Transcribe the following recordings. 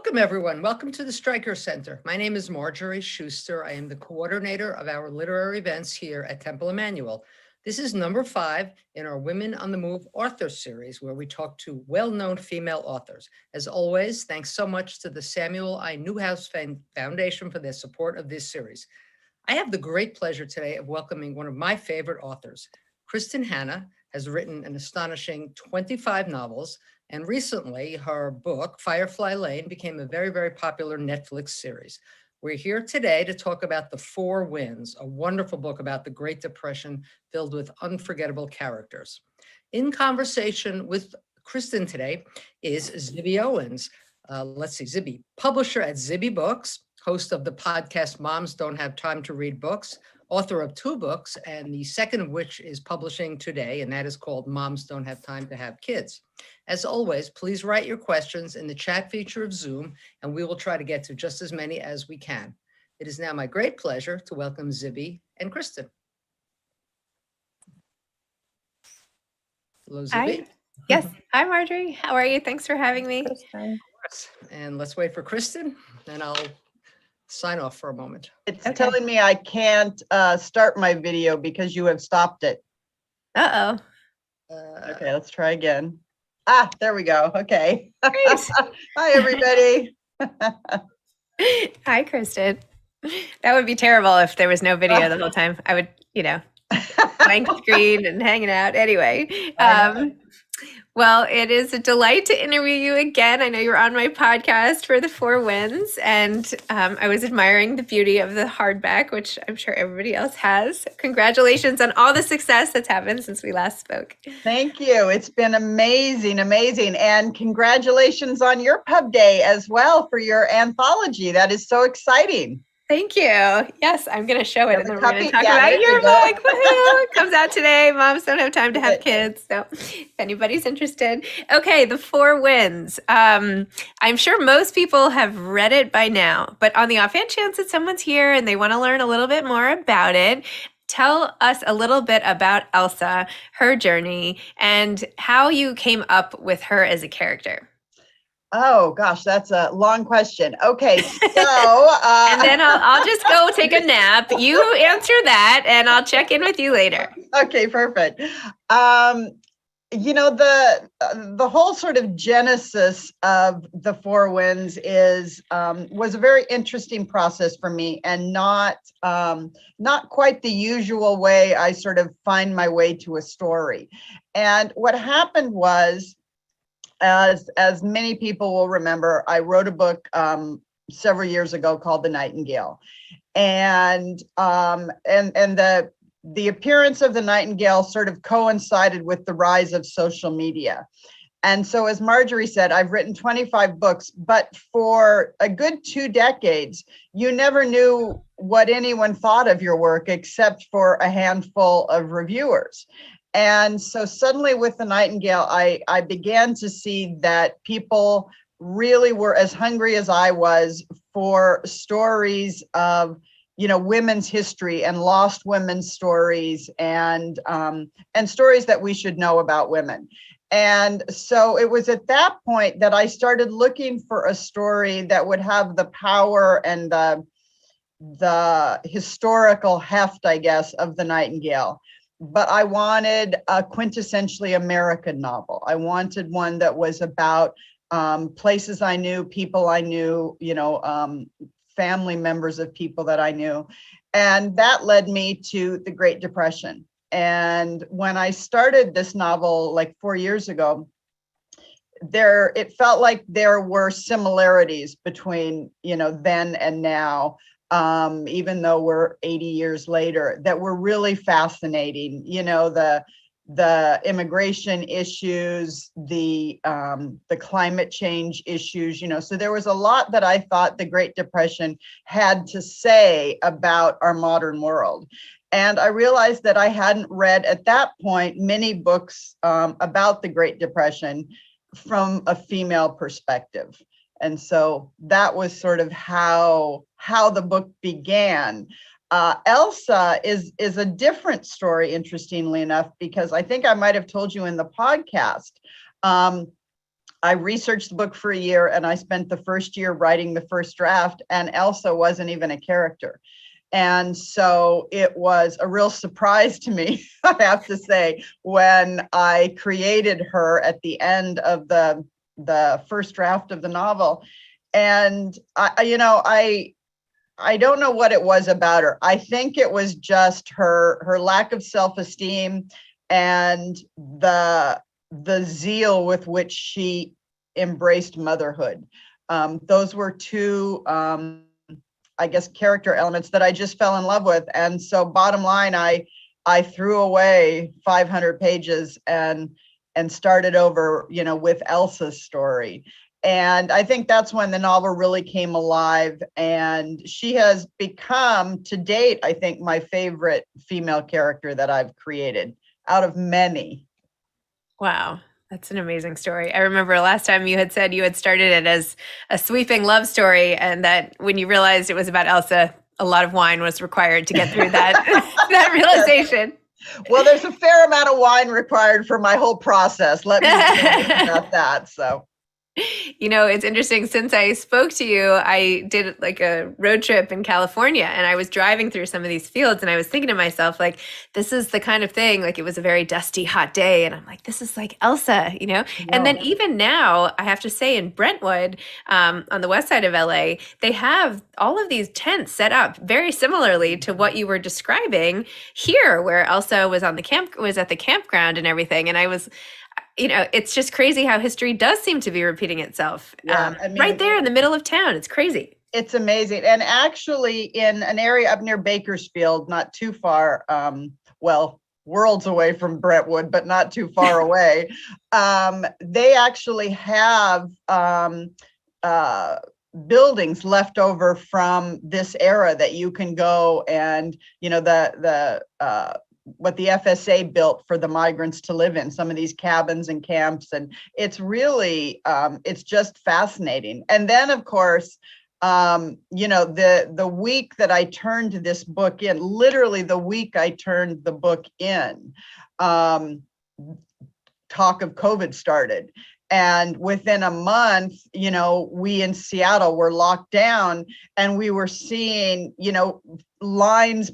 Welcome, everyone. Welcome to the Streicker Center. My name is Marjorie Schuster. I am the coordinator of our literary events here at Temple Emanu-El. This is number 5 in our Women on the Move author series, where we talk to well-known female authors. As always, thanks so much to the Samuel I. Newhouse Foundation for their support of this series. I have the great pleasure today of welcoming one of my favorite authors. Kristin Hannah has written an astonishing 25 novels, and recently her book, Firefly Lane, became a very, very popular Netflix series. We're here today to talk about The Four Winds, a wonderful book about the Great Depression filled with unforgettable characters. In conversation with Kristin today is Zibby Owens. Zibby, publisher at Zibby Books, host of the podcast Moms Don't Have Time to Read Books, author of 2 books, and the second of which is publishing today, and that is called Moms Don't Have Time to Have Kids. As always, please write your questions in the chat feature of Zoom, and we will try to get to just as many as we can. It is now my great pleasure to welcome Zibby and Kristin. Hello, Zibby. Hi. Yes. Hi, Marjorie. How are you? Thanks for having me. And let's wait for Kristin, and I'll sign off for a moment. It's telling me I can't start my video because you have stopped it. Uh-oh. Okay, let's try again. There we go. Okay. Great. Hi, everybody. Hi, Kristin. That would be terrible if there was no video the whole time. I would, blank screen and hanging out. Anyway, well, it is a delight to interview you again. I know you were on my podcast for The Four Winds, and I was admiring the beauty of the hardback, which I'm sure everybody else has. Congratulations on all the success that's happened since we last spoke. Thank you. It's been amazing, amazing. And congratulations on your pub day as well for your anthology. That is so exciting. Thank you. Yes, I'm going to show it, and then we're going to talk about there your you go. book. Woohoo! It comes out today. Moms don't have time to have kids. So if anybody's interested. Okay, The Four Winds. I'm sure most people have read it by now, but on the offhand chance that someone's here and they want to learn a little bit more about it, tell us a little bit about Elsa, her journey, and how you came up with her as a character. Oh gosh, that's a long question. Okay, so and then I'll just go take a nap. You answer that, and I'll check in with you later. Okay, perfect. The whole sort of genesis of The Four Winds was a very interesting process for me, and not quite the usual way I sort of find my way to a story. And what happened was, as many people will remember, I wrote a book several years ago called The Nightingale, and the appearance of the Nightingale sort of coincided with the rise of social media. And so, as Marjorie said, I've written 25 books, but for a good 2 decades, you never knew what anyone thought of your work except for a handful of reviewers. And so suddenly with The Nightingale, I began to see that people really were as hungry as I was for stories of, women's history and lost women's stories, and stories that we should know about women. And so it was at that point that I started looking for a story that would have the power and the historical heft, I guess, of The Nightingale. But I wanted a quintessentially American novel. I wanted one that was about places I knew, people I knew, family members of people that I knew. And that led me to the Great Depression. And when I started this novel like 4 years ago, it felt like there were similarities between, then and now. Even though we're 80 years later, that were really fascinating. The immigration issues, the climate change issues, so there was a lot that I thought the Great Depression had to say about our modern world. And I realized that I hadn't read at that point many books about the Great Depression from a female perspective. And so that was sort of how the book began. Elsa is a different story, interestingly enough, because I think I might have told you in the podcast. I researched the book for a year, and I spent the first year writing the first draft, and Elsa wasn't even a character. And so it was a real surprise to me, I have to say, when I created her at the end of the first draft of the novel. And I don't know what it was about her. I think it was just her lack of self-esteem and the zeal with which she embraced motherhood. Those were two, I guess, character elements that I just fell in love with. And so bottom line, I threw away 500 pages and started over, with Elsa's story. And I think that's when the novel really came alive. And she has become, to date, I think, my favorite female character that I've created out of many. Wow. That's an amazing story. I remember last time you had said you had started it as a sweeping love story, and that when you realized it was about Elsa, a lot of wine was required to get through that, that realization. Well, there's a fair amount of wine required for my whole process. Let me tell you about that. So. It's interesting. Since I spoke to you, I did like a road trip in California, and I was driving through some of these fields, and I was thinking to myself, like, this is the kind of thing, like, it was a very dusty, hot day. And I'm like, this is like Elsa, And then even now, I have to say, in Brentwood, on the west side of LA, they have all of these tents set up very similarly to what you were describing here, where Elsa was at the campground and everything. And I was, it's just crazy how history does seem to be repeating itself. Right there in the middle of town. It's crazy. It's amazing. And actually in an area up near Bakersfield, not too far, worlds away from Brentwood, but not too far away, they actually have buildings left over from this era that you can go and, what the FSA built for the migrants to live in, some of these cabins and camps. And it's really, it's just fascinating. And then, of course, the week that I turned this book in, literally the week I turned the book in, talk of COVID started. And within a month, we in Seattle were locked down, and we were seeing, lines,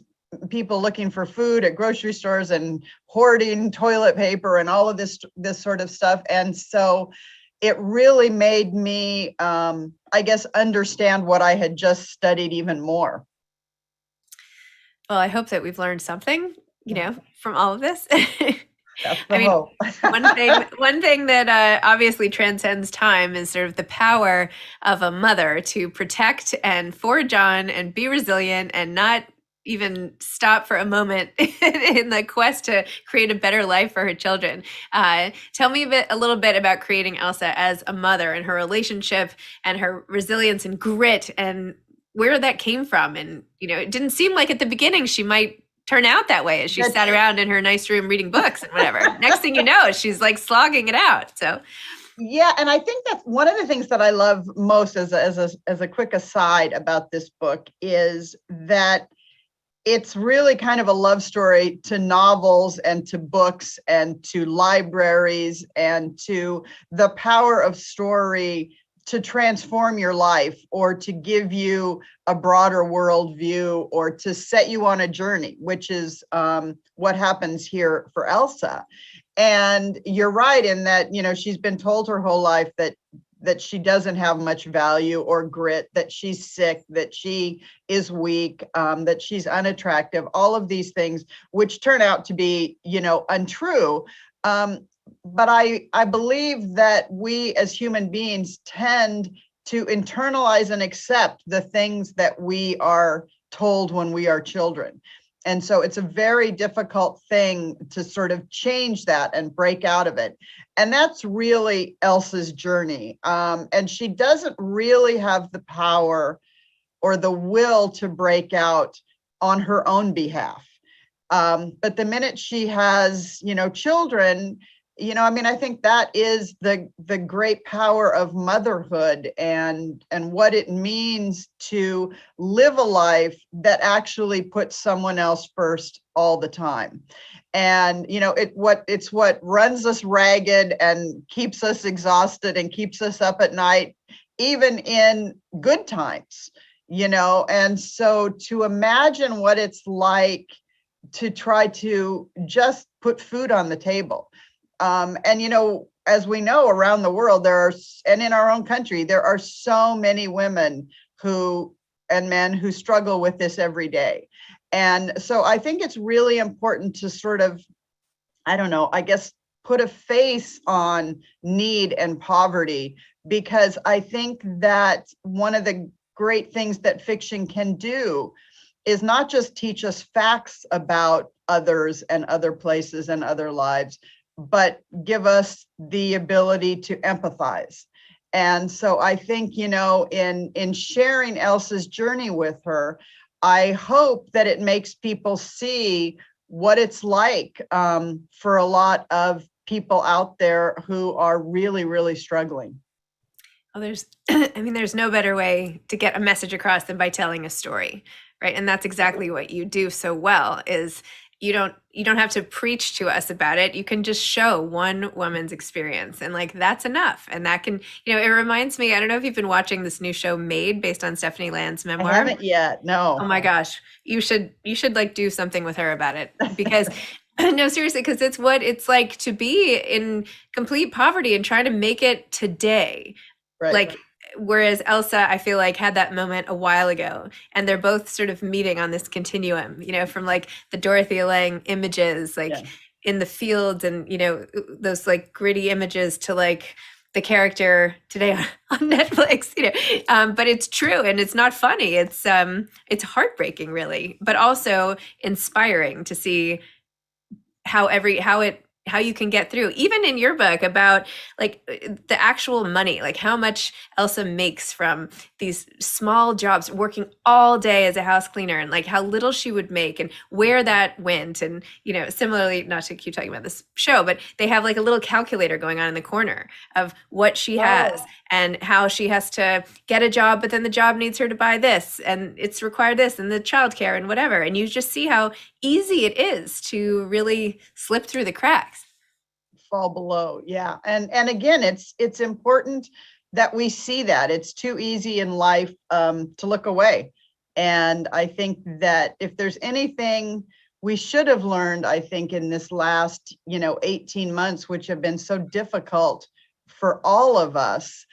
people looking for food at grocery stores and hoarding toilet paper and all of this sort of stuff. And so it really made me, I guess, understand what I had just studied even more. Well, I hope that we've learned something, from all of this. That's the hope. one thing that obviously transcends time is sort of the power of a mother to protect and forge on and be resilient and not even stop for a moment in the quest to create a better life for her children. Tell me a little bit about creating Elsa as a mother and her relationship and her resilience and grit and where that came from. And, it didn't seem like at the beginning she might turn out that way as she sat around in her nice room reading books and whatever. Next thing you know, she's like slogging it out. So. Yeah, and I think that's one of the things that I love most as a quick aside about this book is that it's really kind of a love story to novels and to books and to libraries and to the power of story to transform your life or to give you a broader worldview or to set you on a journey, which is what happens here for Elsa. And you're right in that, she's been told her whole life that she doesn't have much value or grit, that she's sick, that she is weak, that she's unattractive, all of these things, which turn out to be, untrue. But I believe that we as human beings tend to internalize and accept the things that we are told when we are children. And so it's a very difficult thing to sort of change that and break out of it. And that's really Elsa's journey. And she doesn't really have the power or the will to break out on her own behalf. But the minute she has, children, I mean, I think that is the great power of motherhood and what it means to live a life that actually puts someone else first all the time. And it's what runs us ragged and keeps us exhausted and keeps us up at night, even in good times. And so to imagine what it's like to try to just put food on the table. And as we know, around the world, and in our own country, there are so many women and men who struggle with this every day. And so I think it's really important to sort of, I don't know, I guess, put a face on need and poverty, because I think that one of the great things that fiction can do is not just teach us facts about others and other places and other lives, but give us the ability to empathize. And so I think, in sharing Elsa's journey with her, I hope that it makes people see what it's like for a lot of people out there who are really, really struggling. Well, there's no better way to get a message across than by telling a story, right? And that's exactly what you do so well, is you don't have to preach to us about it. You can just show one woman's experience, and that's enough. And that can, it reminds me, I don't know if you've been watching this new show Made, based on Stephanie Land's memoir. I haven't yet, no. Oh my gosh, you should do something with her about it, because no, seriously, because it's what it's like to be in complete poverty and trying to make it today. Right. Whereas Elsa, I feel like, had that moment a while ago, and they're both sort of meeting on this continuum, from the Dorothea Lange images, in the fields, and, those gritty images, to the character today on Netflix, but it's true, and it's not funny. It's heartbreaking, really, but also inspiring to see how you can get through, even in your book, about the actual money, how much Elsa makes from these small jobs, working all day as a house cleaner, and how little she would make and where that went. And, similarly, not to keep talking about this show, but they have a little calculator going on in the corner of what she has and how she has to get a job, but then the job needs her to buy this, and it's required this, and the childcare and whatever. And you just see how easy it is to really slip through the cracks. Fall below. Yeah. And again, it's important that we see that. It's too easy in life to look away. And I think that if there's anything we should have learned, I think, in this last, 18 months, which have been so difficult for all of us,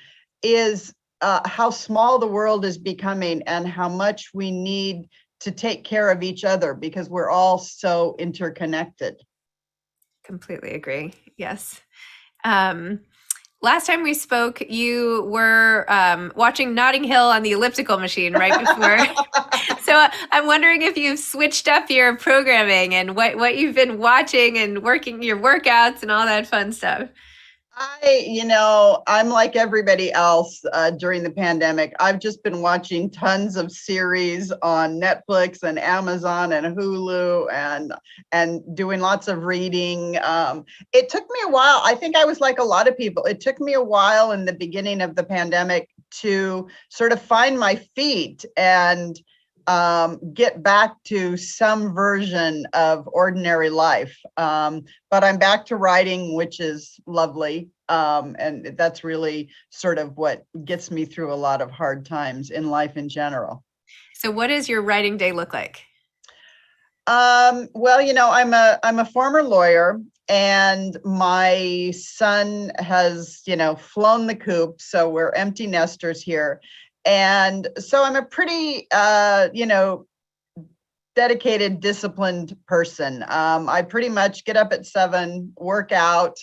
is how small the world is becoming and how much we need to take care of each other, because we're all so interconnected. Completely agree. Yes. Last time we spoke, you were watching Notting Hill on the elliptical machine right before. So I'm wondering if you've switched up your programming and what you've been watching and working your workouts and all that fun stuff. I'm like everybody else during the pandemic. I've just been watching tons of series on Netflix and Amazon and Hulu, and doing lots of reading. It took me a while. I think I was like a lot of people. It took me a while in the beginning of the pandemic to sort of find my feet and get back to some version of ordinary life. But I'm back to writing, which is lovely. And that's really sort of what gets me through a lot of hard times in life in general. So what does your writing day look like? Well, I'm a former lawyer, and my son has, flown the coop. So we're empty nesters here. And so I'm a pretty, dedicated, disciplined person. I pretty much get up at 7, work out.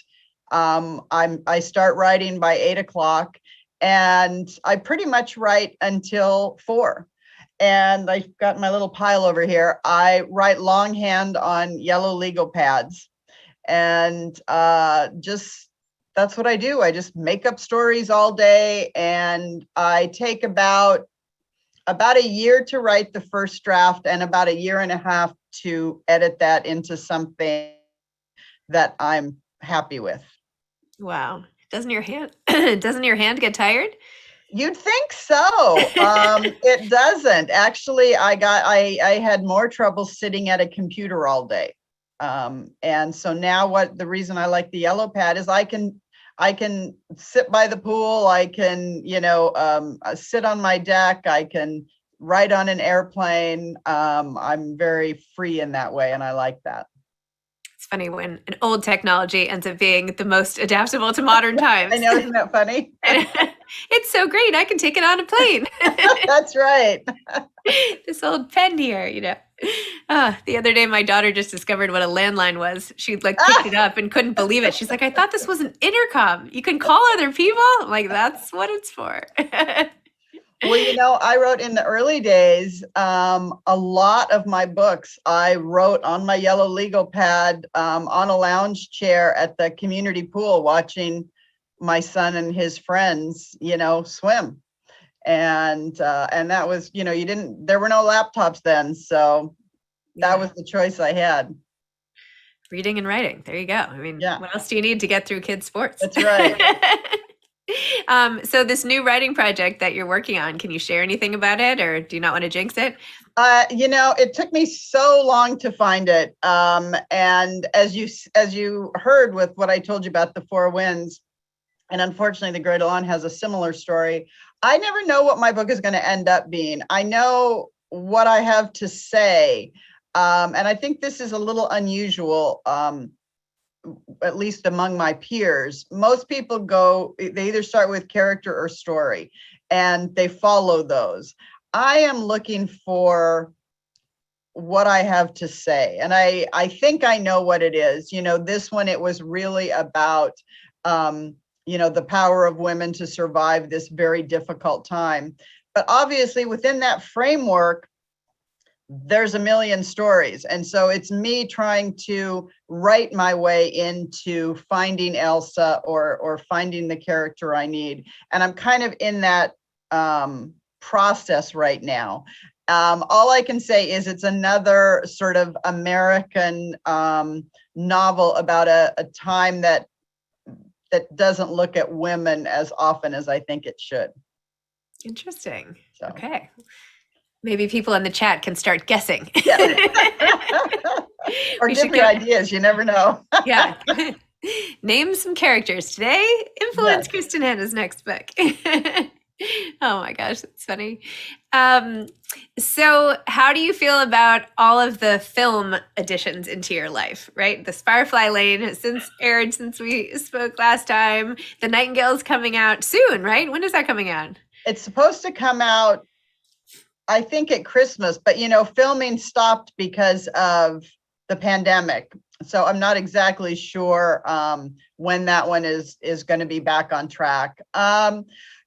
I start writing by 8 o'clock, and I pretty much write until 4. And I've got my little pile over here. I write longhand on yellow legal pads, and that's what I do. I just make up stories all day, and I take about a year to write the first draft and about a year and a half to edit that into something that I'm happy with. Wow. Doesn't your hand get tired? You'd think so. It doesn't. Actually, I had more trouble sitting at a computer all day. And so now the reason I like the yellow pad is I can sit by the pool. I can, sit on my deck. I can write on an airplane. I'm very free in that way, and I like that. It's funny when an old technology ends up being the most adaptable to modern times. I know, isn't that funny? It's so great. I can take it on a plane. That's right. This old pen here, the other day, my daughter just discovered what a landline was. She picked it up and couldn't believe it. She's like, I thought this was an intercom. You can call other people? I'm like, that's what it's for. Well, I wrote in the early days, a lot of my books I wrote on my yellow legal pad, on a lounge chair at the community pool, watching my son and his friends, swim. And that was, there were no laptops then. So that was the choice I had. Reading and writing. There you go. I mean, yeah. What else do you need to get through kids' sports? That's right. So this new writing project that you're working on, can you share anything about it, or do you not want to jinx it? It took me so long to find it. And as you heard with what I told you about the Four Winds, and unfortunately the Great Elan has a similar story, I never know what my book is going to end up being. I know what I have to say. And I think this is a little unusual, at least among my peers. Most people they either start with character or story, and they follow those. I am looking for what I have to say. And I think I know what it is. This one, it was really about, the power of women to survive this very difficult time. But obviously within that framework, there's a million stories. And so it's me trying to write my way into finding Elsa or finding the character I need. And I'm kind of in that process right now. All I can say is it's another sort of American novel about a time that doesn't look at women as often as I think it should. Interesting. So. Okay. Maybe people in the chat can start guessing. Yeah. Or different ideas. You never know. Yeah. Name some characters today. Influence Kristin Hannah's next book. Oh my gosh, that's funny. So how do you feel about all of the film additions into your life, right? The Firefly Lane has aired since we spoke last time. The Nightingale's coming out soon, right? When is that coming out? It's supposed to come out, I think, at Christmas, but filming stopped because of the pandemic. So I'm not exactly sure when that one is going to be back on track.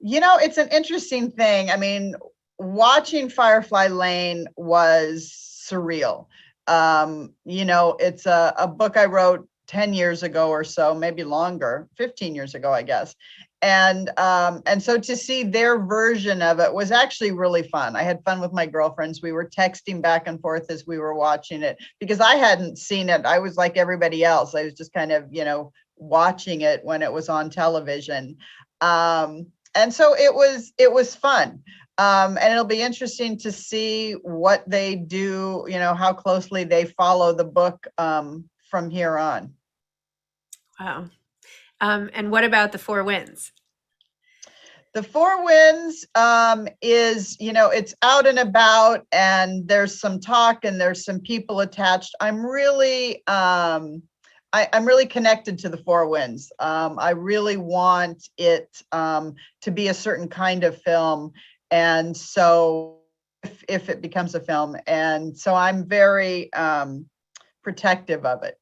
It's an interesting thing. I mean, watching Firefly Lane was surreal. It's a book I wrote 10 years ago or so, maybe longer, 15 years ago, I guess. And so to see their version of it was actually really fun. I had fun with my girlfriends. We were texting back and forth as we were watching it because I hadn't seen it. I was like everybody else. I was just kind of, watching it when it was on television. And so it was fun. And it'll be interesting to see what they do, how closely they follow the book from here on. Wow. And what about the Four Winds? The Four Winds is, it's out and about, and there's some talk and there's some people attached. I'm really connected to the Four Winds. I really want it to be a certain kind of film. And so if it becomes a film, and so I'm very protective of it.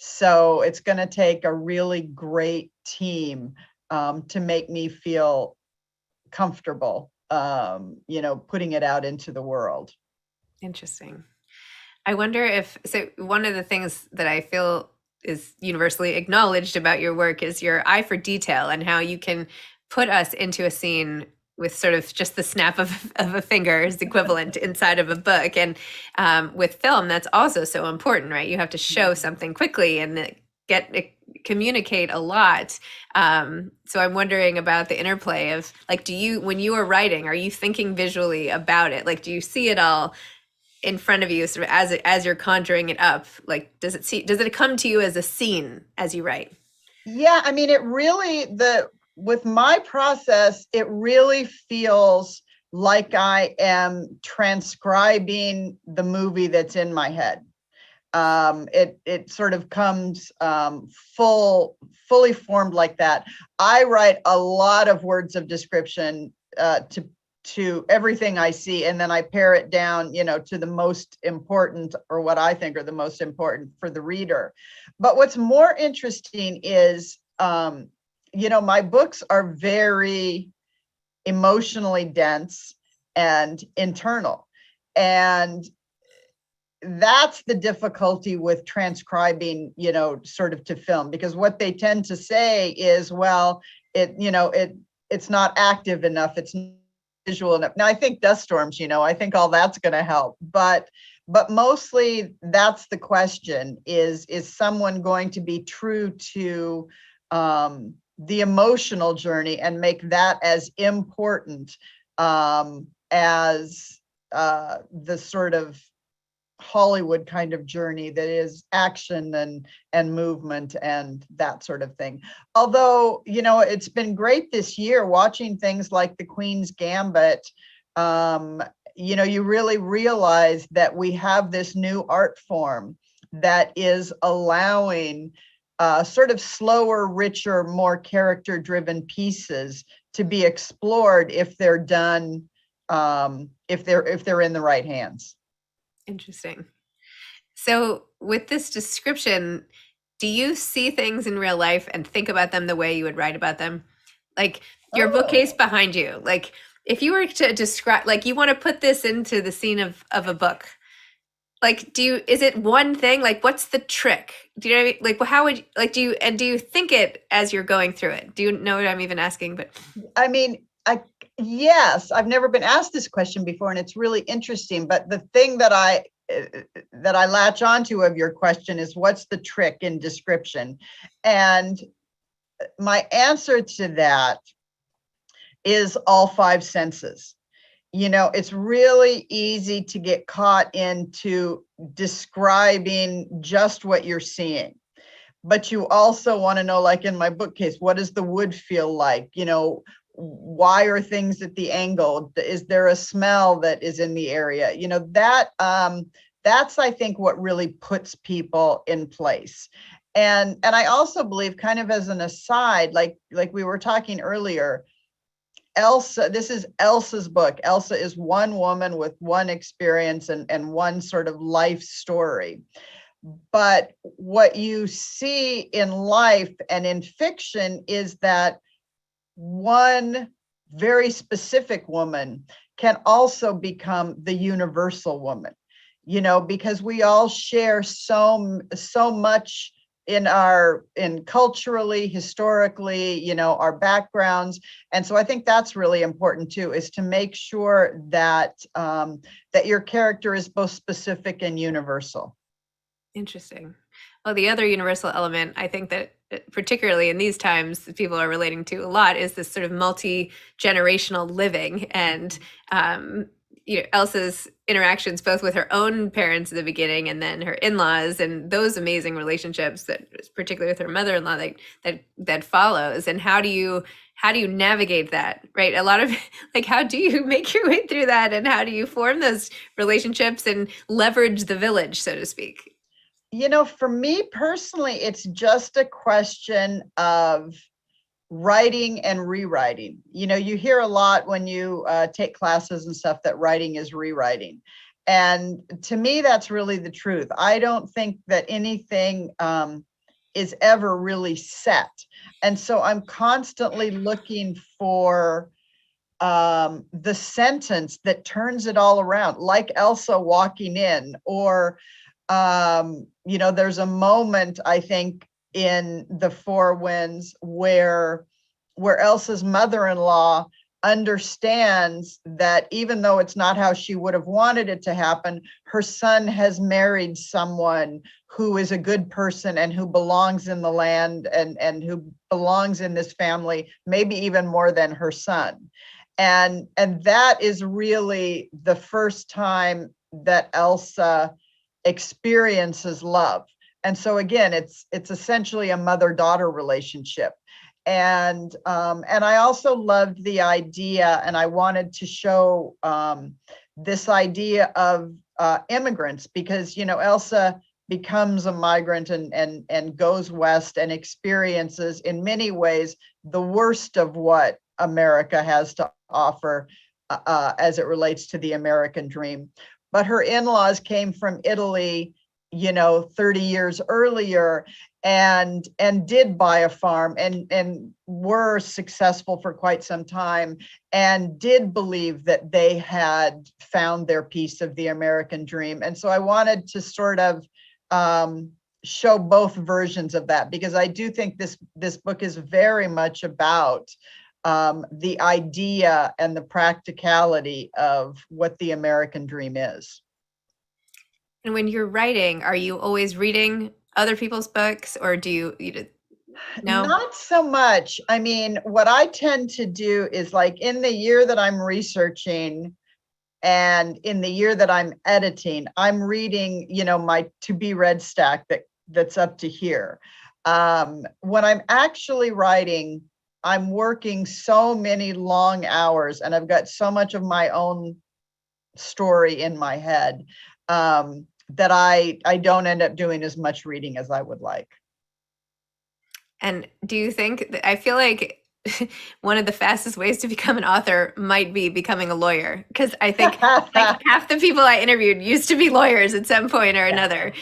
So it's going to take a really great team to make me feel comfortable, putting it out into the world. Interesting. I wonder so one of the things that I feel is universally acknowledged about your work is your eye for detail and how you can put us into a scene with sort of just the snap of a finger is equivalent inside of a book. And with film, that's also so important, right? You have to show something quickly, and communicate a lot. So I'm wondering about the interplay of like, when you are writing, are you thinking visually about it? Like, do you see it all in front of you sort of as you're conjuring it up? Like, does it come to you as a scene as you write? Yeah, I mean, with my process, it really feels like I am transcribing the movie that's in my head. It sort of comes fully formed like that. I write a lot of words of description to everything I see, and then I pare it down, to the most important, or what I think are the most important for the reader. But what's more interesting is, my books are very emotionally dense and internal, and that's the difficulty with transcribing, sort of to film, because what they tend to say is, well, it's not active enough, it's not visual enough. Now I think dust storms, I think all that's going to help, but mostly that's the question: is someone going to be true to the emotional journey and make that as important as the sort of Hollywood kind of journey that is action and movement and that sort of thing. Although, it's been great this year watching things like The Queen's Gambit. You really realize that we have this new art form that is allowing sort of slower, richer, more character-driven pieces to be explored if they're done, if they're in the right hands. Interesting. So with this description, do you see things in real life and think about them the way you would write about them? Like your bookcase behind you, like if you were to describe, like you want to put this into the scene of a book, like is it one thing? Like what's the trick? Do you know what I mean? Like how would, like do you think it as you're going through it? Do you know what I'm even asking? But I mean, yes, I've never been asked this question before, and it's really interesting. But the thing that I latch onto of your question is, what's the trick in description? And my answer to that is all five senses. It's really easy to get caught into describing just what you're seeing. But you also want to know, like in my bookcase, what does the wood feel like? Why are things at the angle? Is there a smell that is in the area? That's, I think, what really puts people in place. And I also believe, kind of as an aside, like we were talking earlier, Elsa, this is Elsa's book. Elsa is one woman with one experience and one sort of life story. But what you see in life and in fiction is that one very specific woman can also become the universal woman, because we all share so much in culturally, historically, our backgrounds. And so I think that's really important too, is to make sure that that your character is both specific and universal. Interesting. Well, the other universal element, I think that particularly in these times, people are relating to a lot is this sort of multi-generational living. And Elsa's interactions both with her own parents at the beginning and then her in-laws and those amazing relationships, that particularly with her mother-in-law, that follows. And how do you navigate that, right? A lot of like, how do you make your way through that, and how do you form those relationships and leverage the village, so to speak? For me personally, it's just a question of writing and rewriting. You hear a lot when you take classes and stuff that writing is rewriting. And to me, that's really the truth. I don't think that anything is ever really set. And so I'm constantly looking for the sentence that turns it all around, like Elsa walking in, or there's a moment, I think, in The Four Winds where Elsa's mother-in-law understands that even though it's not how she would have wanted it to happen, her son has married someone who is a good person and who belongs in the land and who belongs in this family, maybe even more than her son. And that is really the first time that Elsa experiences love. And so again, it's essentially a mother-daughter relationship. And I also loved the idea, and I wanted to show this idea of immigrants, because, you know, Elsa becomes a migrant and goes west and experiences in many ways the worst of what America has to offer as it relates to the American dream. But her in-laws came from Italy, you know, 30 years earlier, and did buy a farm and were successful for quite some time, and did believe that they had found their piece of the American dream. And so I wanted to sort of show both versions of that, because I do think this book is very much about the idea and the practicality of what the American dream is. And when you're writing, are you always reading other people's books, or do you no? Not so much. I mean, what I tend to do is, like, in the year that I'm researching and in the year that I'm editing, I'm reading, you know, my to be read stack that's up to here. When I'm actually writing, I'm working so many long hours, and I've got so much of my own story in my head that I don't end up doing as much reading as I would like. And do you think, I feel like one of the fastest ways to become an author might be becoming a lawyer, because I think like half the people I interviewed used to be lawyers at some point or another.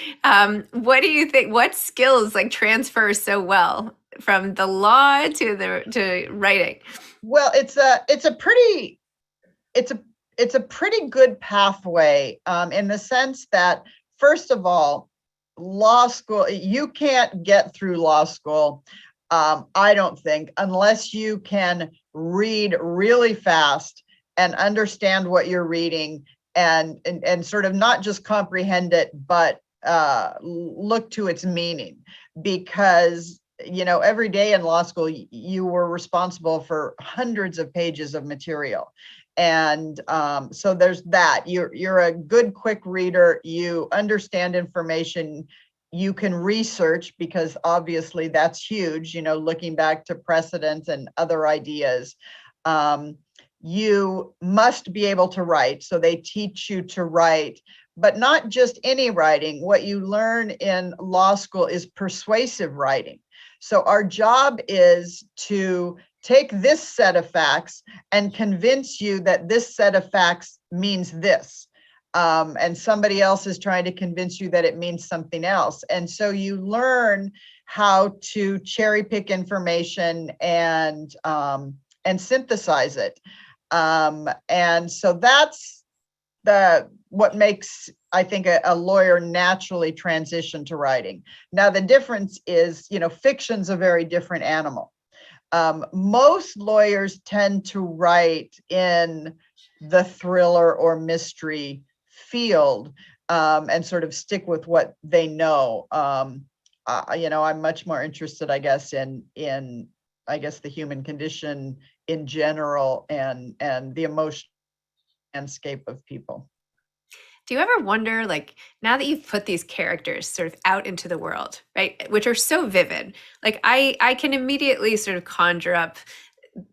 What do you think? What skills like transfer so well from the law to writing? Well, it's a pretty good pathway in the sense that, first of all, law school, you can't get through law school, I don't think, unless you can read really fast and understand what you're reading and sort of not just comprehend it, but look to its meaning. Because, you know, every day in law school, you were responsible for hundreds of pages of material. And so there's that. You're a good, quick reader. You understand information. You can research, because obviously that's huge, you know, looking back to precedent and other ideas. You must be able to write. So they teach you to write, but not just any writing. What you learn in law school is persuasive writing. So our job is to take this set of facts and convince you that this set of facts means this. And somebody else is trying to convince you that it means something else. And so you learn how to cherry pick information and synthesize it. And so that's what makes, I think, a lawyer naturally transition to writing. Now, the difference is, you know, fiction's a very different animal. Most lawyers tend to write in the thriller or mystery field and sort of stick with what they know. You know, I'm much more interested, I guess, in I guess the human condition in general and the emotional landscape of people. Do you ever wonder, like, now that you've put these characters sort of out into the world, right, which are so vivid, like I can immediately sort of conjure up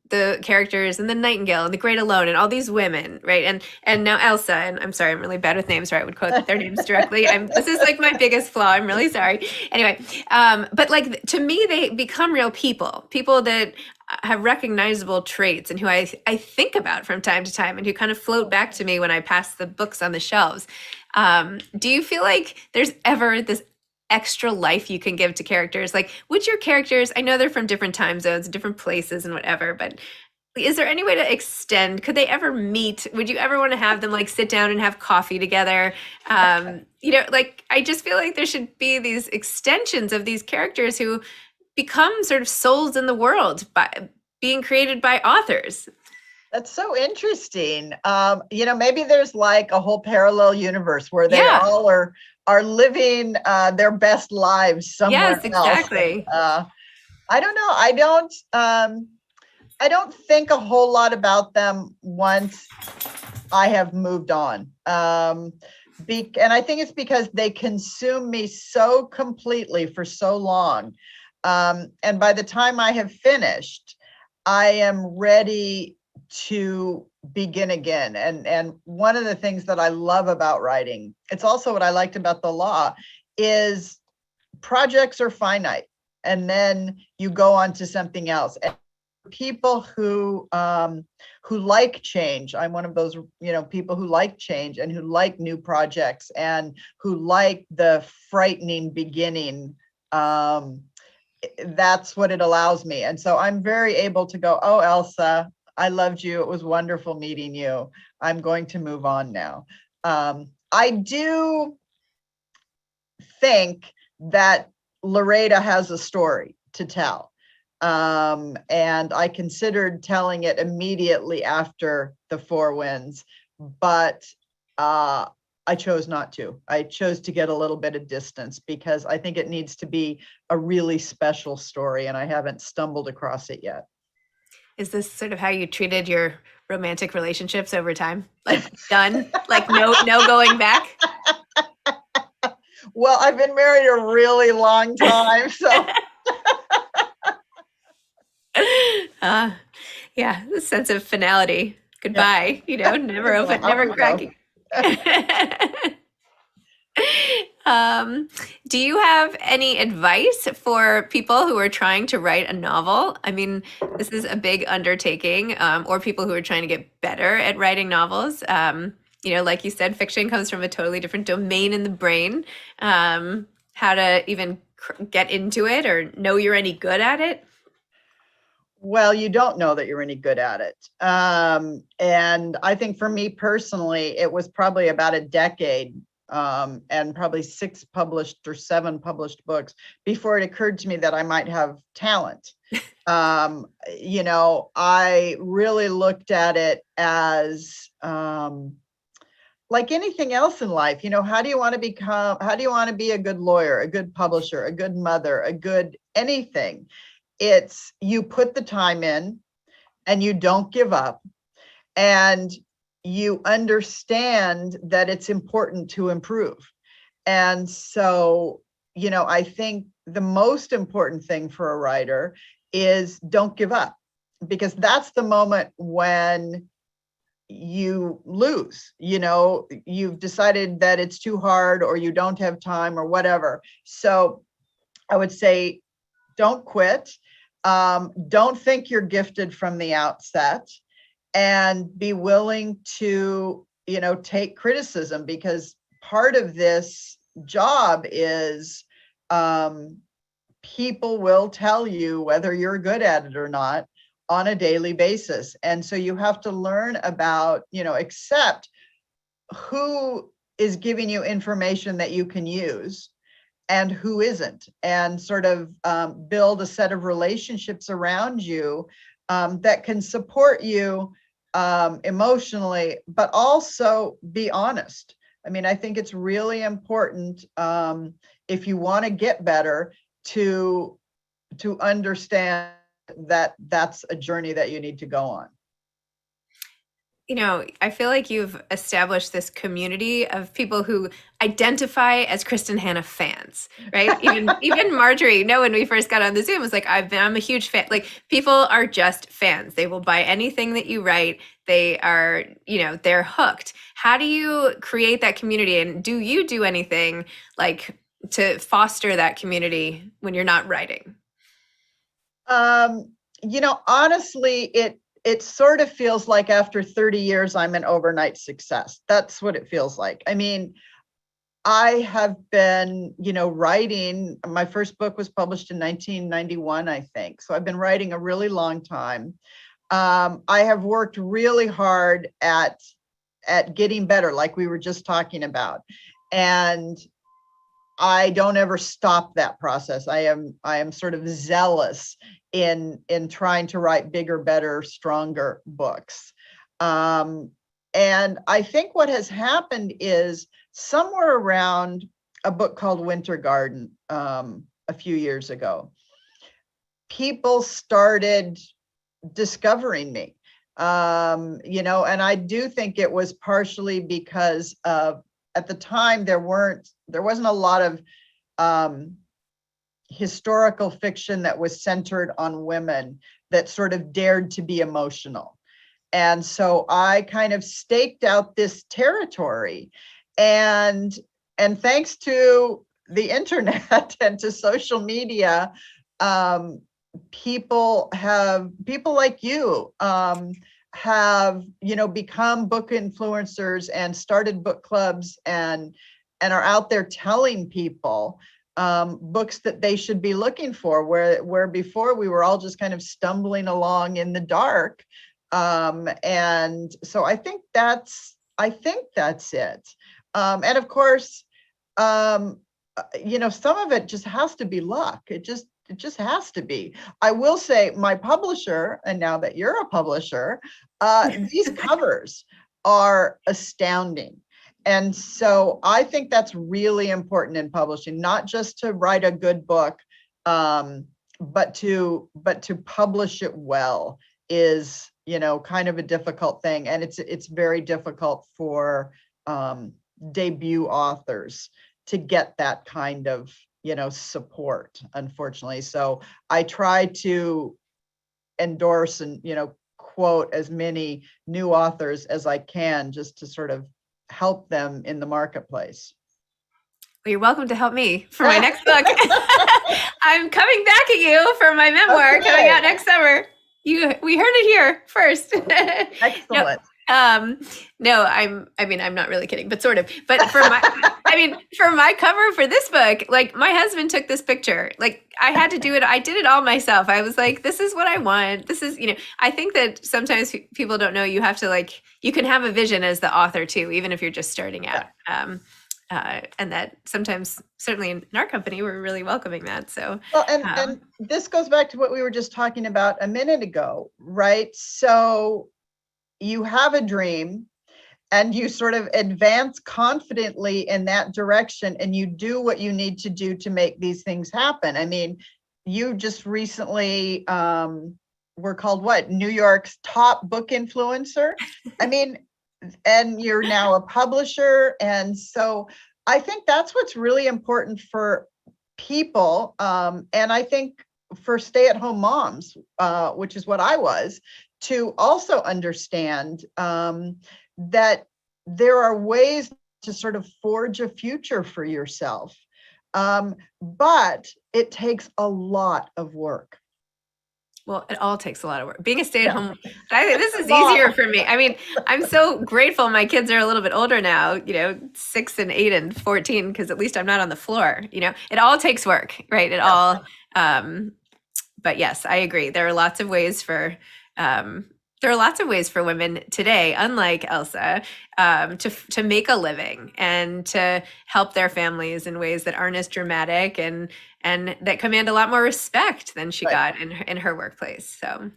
the characters and the Nightingale and the Great Alone and all these women, right? And now Elsa, and I'm sorry, I'm really bad with names, or I would quote their names directly. This is like my biggest flaw. I'm really sorry. Anyway, but like, to me, they become real people that have recognizable traits and who I think about from time to time and who kind of float back to me when I pass the books on the shelves. Do you feel like there's ever this extra life you can give to characters? Like, would your characters, I know they're from different time zones, different places and whatever, but is there any way to extend? Could they ever meet? Would you ever want to have them like sit down and have coffee together? You know, like, I just feel like there should be these extensions of these characters who become sort of souls in the world by being created by authors. That's so interesting. Maybe there's like a whole parallel universe where they Yeah. all are living their best lives somewhere Yes, else. exactly. I don't know. I don't think a whole lot about them once I have moved on. And I think it's because they consume me so completely for so long. And by the time I have finished, I am ready to begin again. And one of the things that I love about writing, it's also what I liked about the law, is projects are finite. And then you go on to something else. And people who like change, I'm one of those people who like change and who like new projects and who like the frightening beginning. That's what it allows me. And so I'm very able to go, oh, Elsa, I loved you, it was wonderful meeting you, I'm going to move on now. I do think that Loretta has a story to tell. And I considered telling it immediately after the Four Winds, but I chose not to. I chose to get a little bit of distance because I think it needs to be a really special story, and I haven't stumbled across it yet. Is this sort of how you treated your romantic relationships over time? Like done? Like no going back? Well, I've been married a really long time, so. Yeah, the sense of finality. Goodbye, never open, Well, never cracking. Do you have any advice for people who are trying to write a novel? I mean, this is a big undertaking, or people who are trying to get better at writing novels. Like you said, fiction comes from a totally different domain in the brain. How to even get into it or know you're any good at it? Well, you don't know that you're any good at it. And I think for me personally, it was probably about a decade and probably 6 published or 7 published books before it occurred to me that I might have talent. I really looked at it as like anything else in life. How do you want to be a good lawyer, a good publisher, a good mother, a good anything? It's you put the time in and you don't give up and you understand that it's important to improve. And so, I think the most important thing for a writer is don't give up, because that's the moment when you lose. You've decided that it's too hard or you don't have time or whatever. So I would say, don't quit. Don't think you're gifted from the outset, and be willing to, take criticism, because part of this job is people will tell you whether you're good at it or not on a daily basis. And so you have to learn about, accept who is giving you information that you can use and who isn't, and sort of build a set of relationships around you that can support you emotionally, but also be honest. I mean, I think it's really important if you want to get better to understand that that's a journey that you need to go on. I feel like you've established this community of people who identify as Kristin Hannah fans, right? Even Marjorie, when we first got on the Zoom, was like, I'm a huge fan. Like, people are just fans. They will buy anything that you write. They are, they're hooked. How do you create that community? And do you do anything like to foster that community when you're not writing? Honestly, it sort of feels like after 30 years, I'm an overnight success. That's what it feels like. I mean, I have been, writing. My first book was published in 1991, I think. So I've been writing a really long time. I have worked really hard at getting better, like we were just talking about. And I don't ever stop that process. I am sort of zealous in trying to write bigger, better, stronger books. And I think what has happened is somewhere around a book called Winter Garden a few years ago, people started discovering me. And I do think it was partially because at the time there wasn't a lot of historical fiction that was centered on women that sort of dared to be emotional. And so I kind of staked out this territory, and thanks to the internet and to social media, people like you have become book influencers and started book clubs and are out there telling people books that they should be looking for, where before we were all just kind of stumbling along in the dark. And so I think that's it. And of course, some of it just has to be luck. It just has to be. I will say my publisher, and now that you're a publisher, these covers are astounding. And so I think that's really important in publishing, not just to write a good book, but to publish it well is, kind of a difficult thing. And it's very difficult for debut authors to get that kind of, support, unfortunately. So I try to endorse and, quote as many new authors as I can, just to sort of help them in the marketplace. Well, you're welcome to help me for my next book. I'm coming back at you for my memoir coming out next summer. We heard it here first. Excellent. No, I'm not really kidding, but sort of. But for my cover for this book, like my husband took this picture. Like I had to do it. I did it all myself. I was like, this is what I want. This is, I think that sometimes people don't know you have to you can have a vision as the author too, even if you're just starting out. And that sometimes, certainly in our company, we're really welcoming that. So, well, and this goes back to what we were just talking about a minute ago, right? So you have a dream and you sort of advance confidently in that direction, and you do what you need to do to make these things happen. I mean, you just recently were called what? New York's top book influencer. I mean, and you're now a publisher. And so I think that's what's really important for people. And I think for stay-at-home moms, which is what I was, to also understand that there are ways to sort of forge a future for yourself. But it takes a lot of work. Well, it all takes a lot of work. Being a stay-at-home, I think this is easier for me. I mean, I'm so grateful my kids are a little bit older now, 6 and 8 and 14, because at least I'm not on the floor. It all takes work, right? It all. But yes, I agree. There are lots of ways for women today, unlike Elsa, to make a living and to help their families in ways that aren't as dramatic and that command a lot more respect than she got in her workplace. So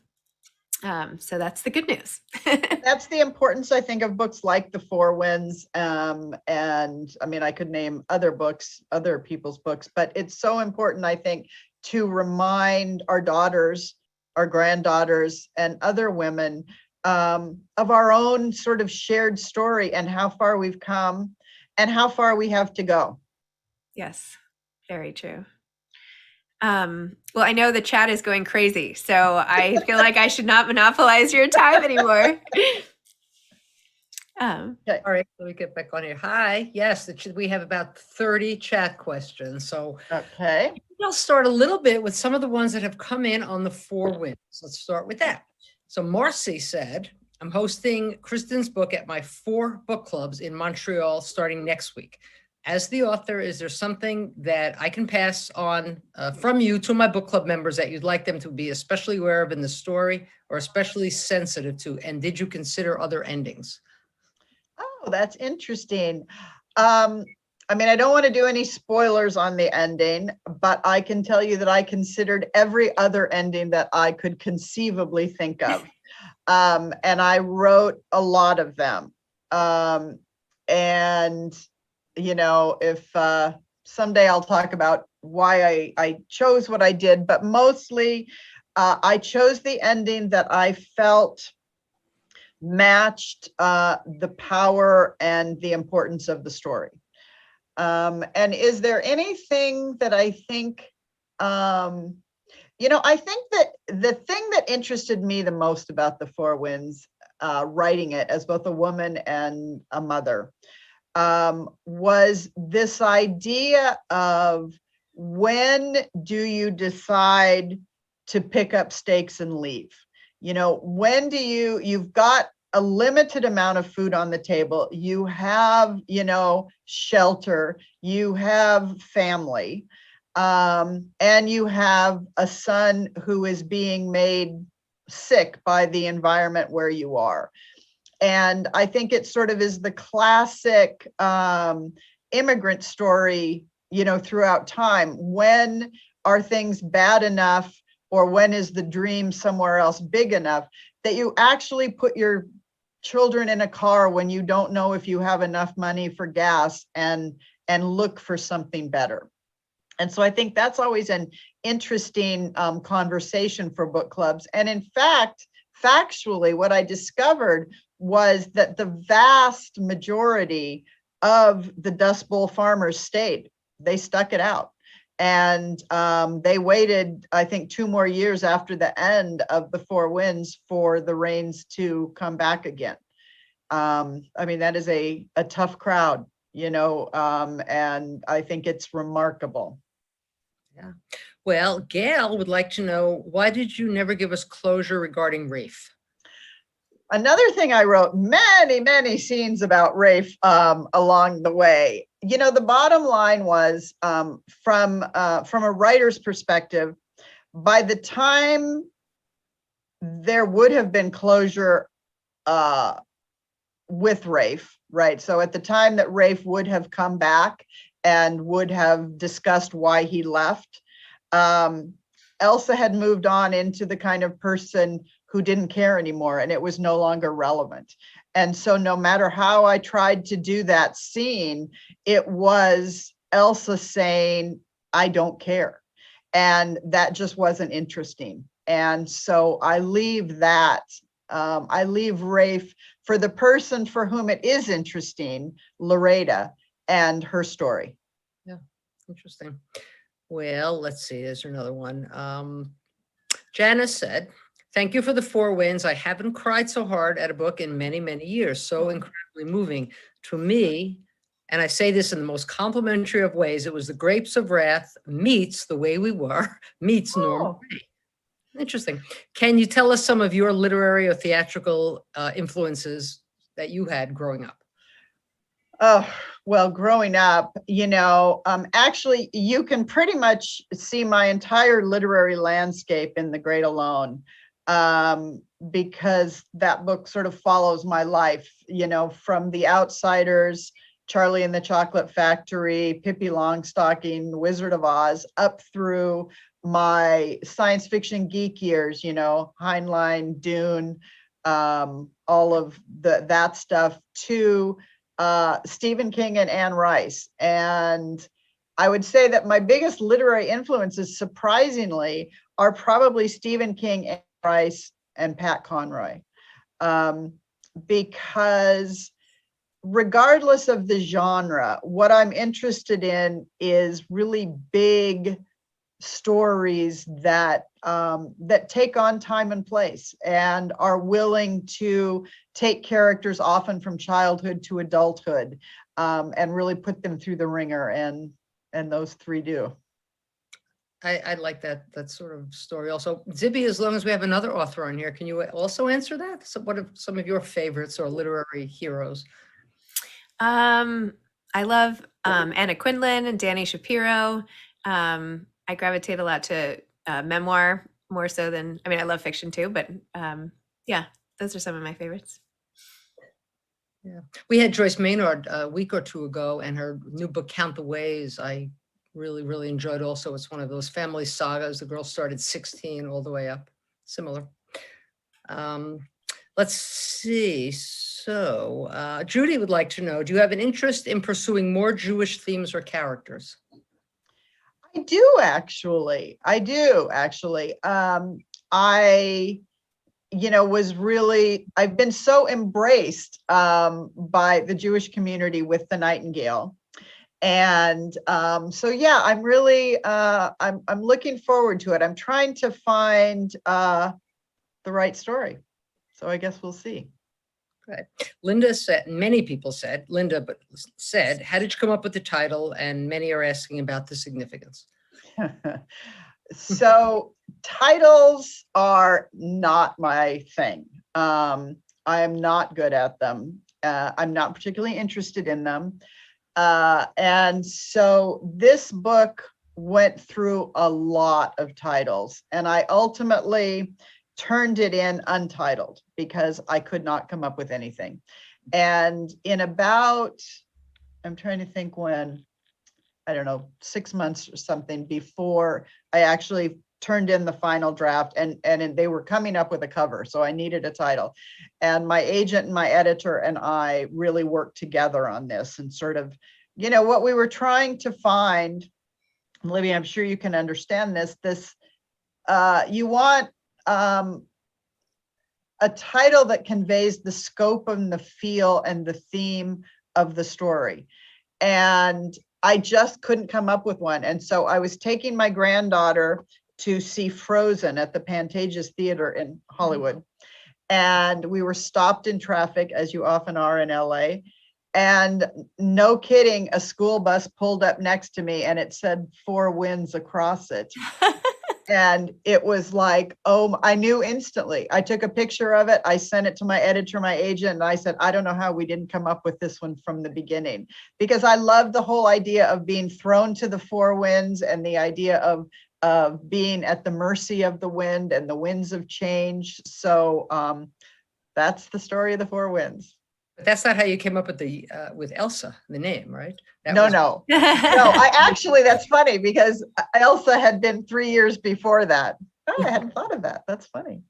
that's the good news. That's the importance, I think, of books like The Four Winds. And I mean, I could name other books, other people's books, but it's so important, I think, to remind our daughters, our granddaughters, and other women of our own sort of shared story and how far we've come and how far we have to go. Yes, very true. Well, I know the chat is going crazy, so I feel like I should not monopolize your time anymore. Okay. All right, let me get back on here. Hi. Yes, we have about 30 chat questions. So okay, I'll start a little bit with some of the ones that have come in on the Four Winds. Let's start with that. So Marcy said, I'm hosting Kristin's book at my 4 book clubs in Montreal starting next week. As the author, is there something that I can pass on from you to my book club members that you'd like them to be especially aware of in the story or especially sensitive to? And did you consider other endings? Oh, that's interesting. I mean, I don't want to do any spoilers on the ending, but I can tell you that I considered every other ending that I could conceivably think of. And I wrote a lot of them. And, if someday I'll talk about why I chose what I did, but mostly I chose the ending that I felt matched the power and the importance of the story. And is there anything that I think, I think that the thing that interested me the most about The Four Winds, writing it as both a woman and a mother, was this idea of, when do you decide to pick up stakes and leave? When do you've got a limited amount of food on the table, you have, shelter, you have family, and you have a son who is being made sick by the environment where you are. And I think it sort of is the classic immigrant story, throughout time. When are things bad enough, or when is the dream somewhere else big enough that you actually put your children in a car when you don't know if you have enough money for gas, and look for something better? And so I think that's always an interesting conversation for book clubs. And in fact, factually, what I discovered was that the vast majority of the Dust Bowl farmers stayed. They stuck it out. And they waited, I think, 2 more years after the end of The Four Winds for the rains to come back again. That is a tough crowd, and I think it's remarkable. Yeah. Well, Gail would like to know, why did you never give us closure regarding Rafe? Another thing, I wrote many, many scenes about Rafe along the way. The bottom line was, from a writer's perspective, by the time there would have been closure with Rafe, right? So at the time that Rafe would have come back and would have discussed why he left, Elsa had moved on into the kind of person who didn't care anymore, and it was no longer relevant. And so no matter how I tried to do that scene, it was Elsa saying, I don't care. And that just wasn't interesting. And so I leave that. I leave Rafe for the person for whom it is interesting, Loretta, and her story. Yeah, interesting. Well, let's see, there's another one. Janice said, thank you for The Four Winds. I haven't cried so hard at a book in many, many years. So incredibly moving to me. And I say this in the most complimentary of ways. It was The Grapes of Wrath meets The Way We Were meets Normal Ray. Interesting. Can you tell us some of your literary or theatrical influences that you had growing up? Oh, well, growing up, actually, you can pretty much see my entire literary landscape in The Great Alone, because that book sort of follows my life, from The Outsiders, Charlie and the Chocolate Factory, Pippi Longstocking, The Wizard of Oz, up through my science fiction geek years, Heinlein, Dune, all of that stuff, to Stephen King and Anne Rice. And I would say that my biggest literary influences, surprisingly, are probably Stephen King, Anne Rice, and Pat Conroy. Because regardless of the genre, what I'm interested in is really big stories that take on time and place and are willing to take characters often from childhood to adulthood, and really put them through the ringer, and those three do. I like that sort of story also. Zibby, as long as we have another author on here, can you also answer that? So what are some of your favorites or literary heroes? I love Anna Quindlen and Dani Shapiro. I gravitate a lot to memoir more so than, I love fiction too, but yeah, those are some of my favorites. Yeah, we had Joyce Maynard a week or two ago, and her new book, Count the Ways, I really, really enjoyed also. It's one of those family sagas. The girl started 16 all the way up. Similar. Let's see. So Judy would like to know, do you have an interest in pursuing more Jewish themes or characters? I do actually. I I've been so embraced by the Jewish community with the Nightingale. And so, yeah, I'm really, I'm looking forward to it. I'm trying to find the right story. So I guess we'll see. Good. Linda said, many people said, how did you come up with the title? And many are asking about the significance. So titles are not my thing. I am not good at them. I'm not particularly interested in them. And so this book went through a lot of titles, and I ultimately turned it in untitled because I could not come up with anything. And in about, I'm trying to think when, I don't know, 6 months or something before I actually turned in the final draft, and they were coming up with a cover. So I needed a title. And my agent and my editor and I really worked together on this, and sort of, what we were trying to find, Libby, I'm sure you can understand this, you want a title that conveys the scope and the feel and the theme of the story. And I just couldn't come up with one. And so I was taking my granddaughter to see Frozen at the Pantages Theater in Hollywood. And we were stopped in traffic, as you often are in LA. And no kidding, a school bus pulled up next to me and it said Four Winds across it. And it was like, oh, I knew instantly. I took a picture of it. I sent it to my editor, my agent, and I said, I don't know how we didn't come up with this one from the beginning, because I love the whole idea of being thrown to the four winds, and the idea of being at the mercy of the wind and the winds of change. So that's the story of the Four Winds. But that's not how you came up with with Elsa, the name, right? No. I actually, that's funny, because Elsa had been 3 years before that. Oh, I hadn't thought of that. That's funny.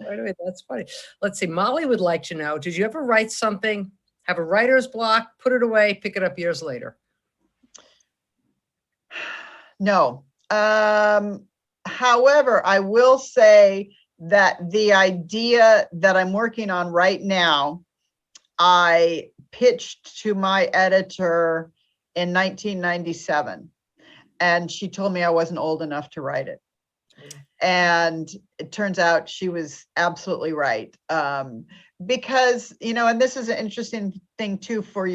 Anyway, that's funny. Let's see. Molly would like to know, did you ever write something, have a writer's block, put it away, pick it up years later? No. However, I will say that the idea that I'm working on right now, I pitched to my editor in 1997, and she told me I wasn't old enough to write it. And it turns out she was absolutely right. Because, and this is an interesting thing too for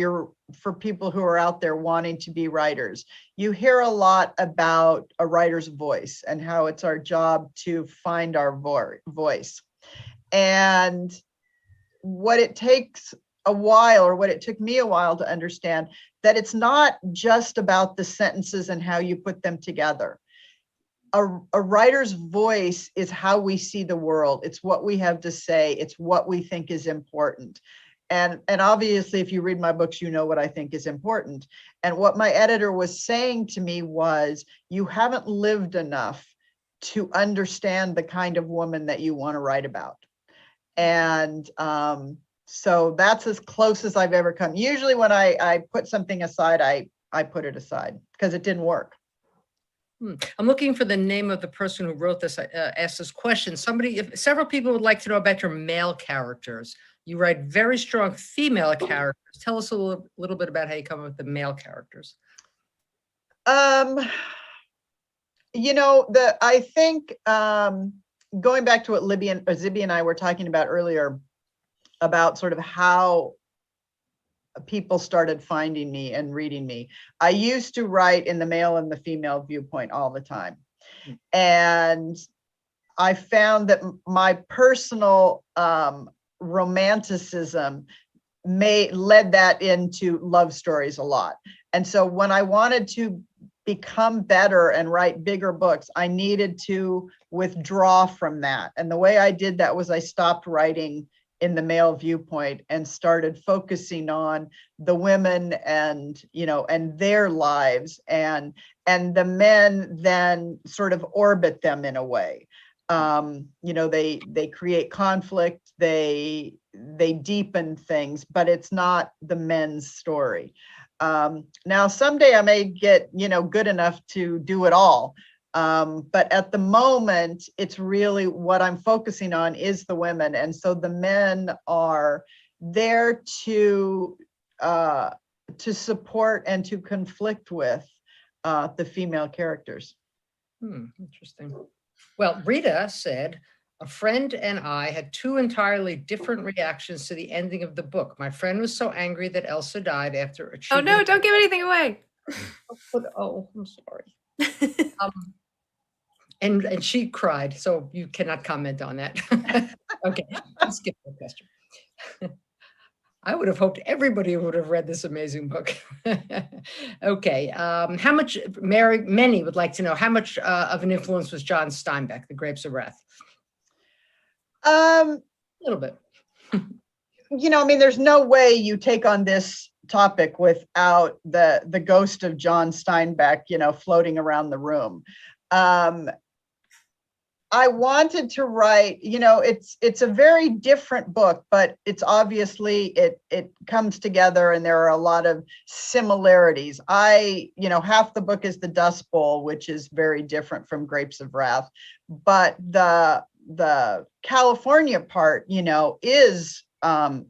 people who are out there wanting to be writers. You hear a lot about a writer's voice and how it's our job to find our voice. And what it takes a while, or what it took me a while to understand, that it's not just about the sentences and how you put them together. A writer's voice is how we see the world. It's what we have to say. It's what we think is important. And obviously, if you read my books, you know what I think is important. And what my editor was saying to me was, you haven't lived enough to understand the kind of woman that you want to write about. And so that's as close as I've ever come. Usually when I put something aside, I put it aside because it didn't work. I'm looking for the name of the person who wrote this, asked this question. Several people would like to know about your male characters. You write very strong female characters. Tell us a little bit about how you come up with the male characters. I think going back to what Zibby and I were talking about earlier, about sort of how people started finding me and reading me. I used to write in the male and the female viewpoint all the time. And I found that my personal romanticism led that into love stories a lot. And so when I wanted to become better and write bigger books, I needed to withdraw from that. And the way I did that was I stopped writing in the male viewpoint and started focusing on the women and their lives, and the men then sort of orbit them in a way. They create conflict, they deepen things, but it's not the men's story. Now, someday I may get, good enough to do it all. But at the moment, it's really what I'm focusing on is the women. And so the men are there to support and to conflict with the female characters. Interesting. Well, Rita said, a friend and I had two entirely different reactions to the ending of the book. My friend was so angry that Elsa died after Oh achieving. no, don't give anything away. I'm sorry. And she cried, so you cannot comment on that. Okay, let's skip the question. I would have hoped everybody would have read this amazing book. Okay, how much, many would like to know, how much of an influence was John Steinbeck, The Grapes of Wrath? A little bit. There's no way you take on this topic without the ghost of John Steinbeck, floating around the room. I wanted to write, it's a very different book, but it's obviously, it comes together and there are a lot of similarities. Half the book is the Dust Bowl, which is very different from Grapes of Wrath, but the California part, is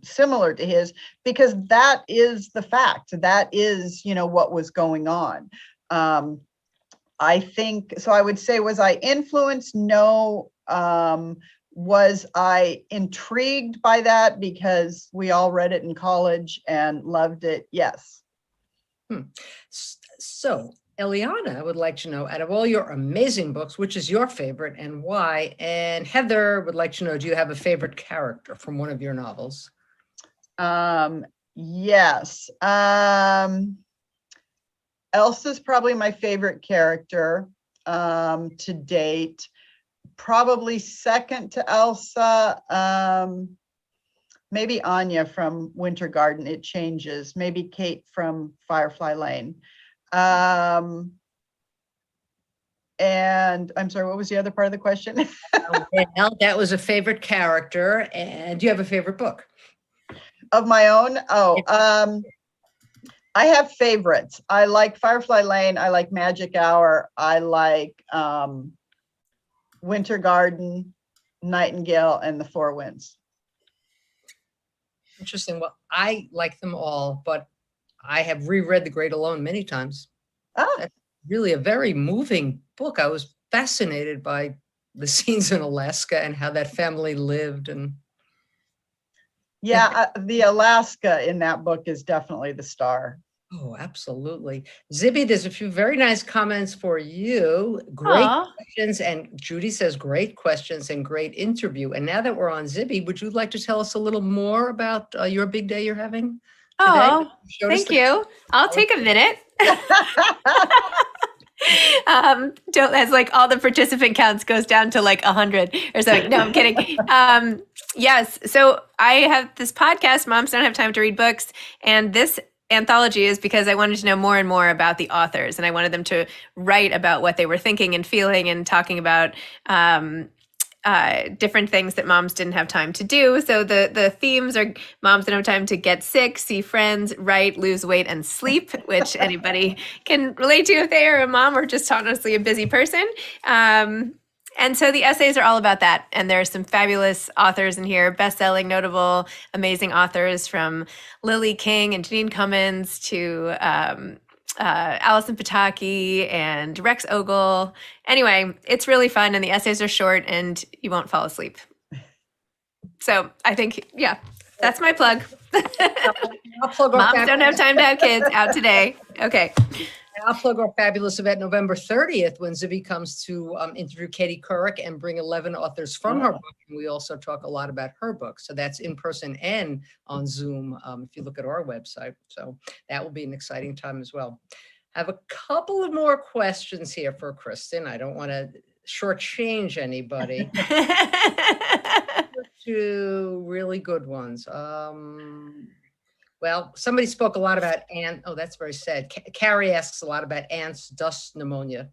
similar to his, because that is the fact, that is, what was going on. I think, so I would say, was I influenced? No. Was I intrigued by that because we all read it in college and loved it? Yes. So Eliana would like to know, out of all your amazing books, which is your favorite and why? And Heather would like to know, do you have a favorite character from one of your novels? Yes. Elsa's probably my favorite character to date. Probably second to Elsa, maybe Anya from Winter Garden. It changes. Maybe Kate from Firefly Lane. And I'm sorry, what was the other part of the question? Well, that was a favorite character. And do you have a favorite book? Of my own? I have favorites. I like Firefly Lane. I like Magic Hour. I like Winter Garden, Nightingale, and The Four Winds. Interesting. Well, I like them all, but I have reread The Great Alone many times. That's really a very moving book. I was fascinated by the scenes in Alaska and how that family lived. And yeah, the Alaska in that book is definitely the star. Oh, absolutely. Zibby, there's a few very nice comments for you. Great questions. And Judy says, great questions and great interview. And now that we're on Zibby, would you like to tell us a little more about your big day you're having today? Oh, thank you. I'll take a minute. As like all the participant counts goes down to like 100 or something. No, I'm kidding. Yes. So I have this podcast, Moms Don't Have Time to Read Books. And this anthology is because I wanted to know more and more about the authors, and I wanted them to write about what they were thinking and feeling and talking about different things that moms didn't have time to do. So the themes are moms don't have time to get sick, see friends, write, lose weight, and sleep, which anybody can relate to if they are a mom or just honestly a busy person. And so the essays are all about that. And there are some fabulous authors in here, best-selling, notable, amazing authors from Lily King and Janine Cummins to Alison Pataki and Rex Ogle. Anyway, it's really fun and the essays are short and you won't fall asleep. So I think, yeah, that's my plug. Moms Don't Have Time to Have Kids out today. Okay. I'll plug our fabulous event November 30th when Zibby comes to interview Katie Couric and bring 11 authors from her book. And we also talk a lot about her book. So that's in person and on Zoom if you look at our website. So that will be an exciting time as well. I have a couple of more questions here for Kristin. I don't want to shortchange anybody. Two really good ones. Well, somebody spoke a lot about ant. Oh, that's very sad. Carrie asks a lot about ants, dust pneumonia.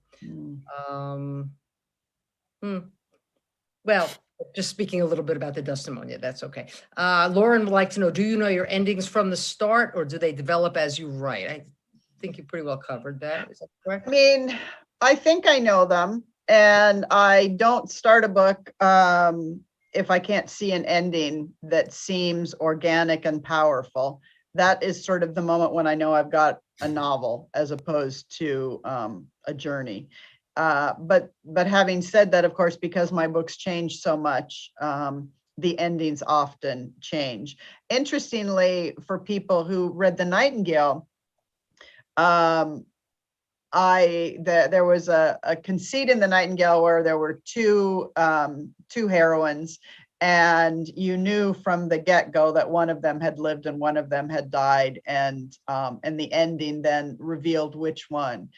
Well, just speaking a little bit about the dustimonia, that's okay. Lauren would like to know, do you know your endings from the start or do they develop as you write? I think you pretty well covered that. Is that correct? I mean, I think I know them, and I don't start a book if I can't see an ending that seems organic and powerful. That is sort of the moment when I know I've got a novel as opposed to a journey. But having said that, of course, because my books change so much, the endings often change. Interestingly, for people who read The Nightingale, there was a conceit in The Nightingale where there were two heroines, and you knew from the get-go that one of them had lived and one of them had died, and the ending then revealed which one.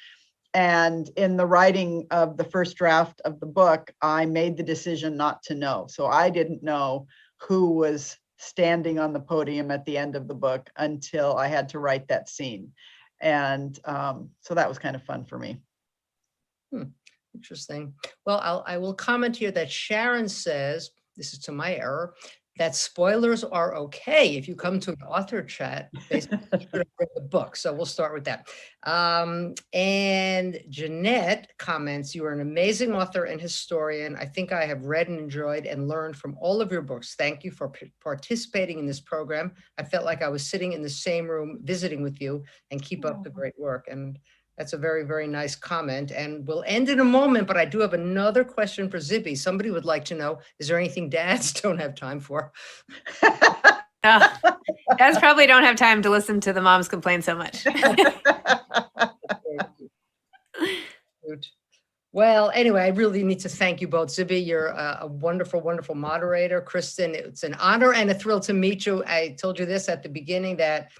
And in the writing of the first draft of the book, I made the decision not to know. So I didn't know who was standing on the podium at the end of the book until I had to write that scene. And so that was kind of fun for me. Interesting. Well, I will comment here that Sharon says, this is to my error, that spoilers are okay if you come to an author chat. Basically, you should have read the book. So we'll start with that. And Jeanette comments, you are an amazing author and historian. I think I have read and enjoyed and learned from all of your books. Thank you for participating in this program. I felt like I was sitting in the same room visiting with you, and keep up the great work. And that's a very, very nice comment. And we'll end in a moment, but I do have another question for Zibby. Somebody would like to know, is there anything dads don't have time for? Dads probably don't have time to listen to the moms complain so much. Well, anyway, I really need to thank you both. Zibby, you're a wonderful, wonderful moderator. Kristin, it's an honor and a thrill to meet you. I told you this at the beginning that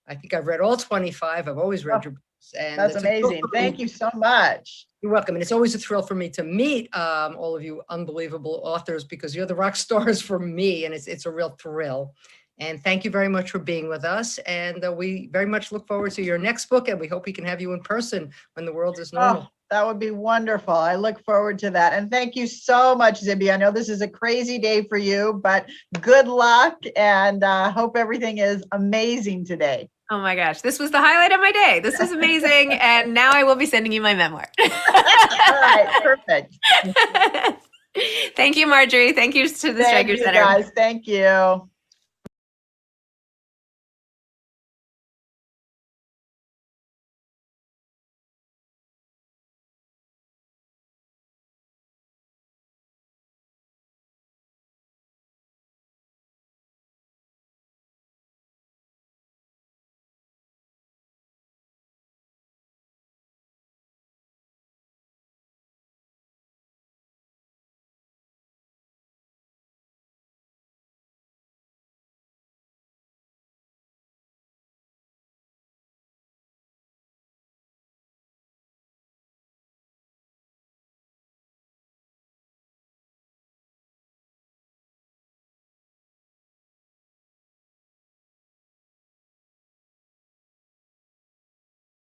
I think I've read all 25. I've always read your books. And that's amazing. Thank you so much. You're welcome. And it's always a thrill for me to meet all of you unbelievable authors, because you're the rock stars for me, and it's a real thrill. And thank you very much for being with us. And we very much look forward to your next book, and we hope we can have you in person when the world is normal. Oh, that would be wonderful. I look forward to that. And thank you so much, Zibby. I know this is a crazy day for you, but good luck, and hope everything is amazing today. Oh my gosh, this was the highlight of my day. This was amazing. And now I will be sending you my memoir. All right, perfect. Thank you, Marjorie. Thank you to the Streicker Center. Guys. Thank you.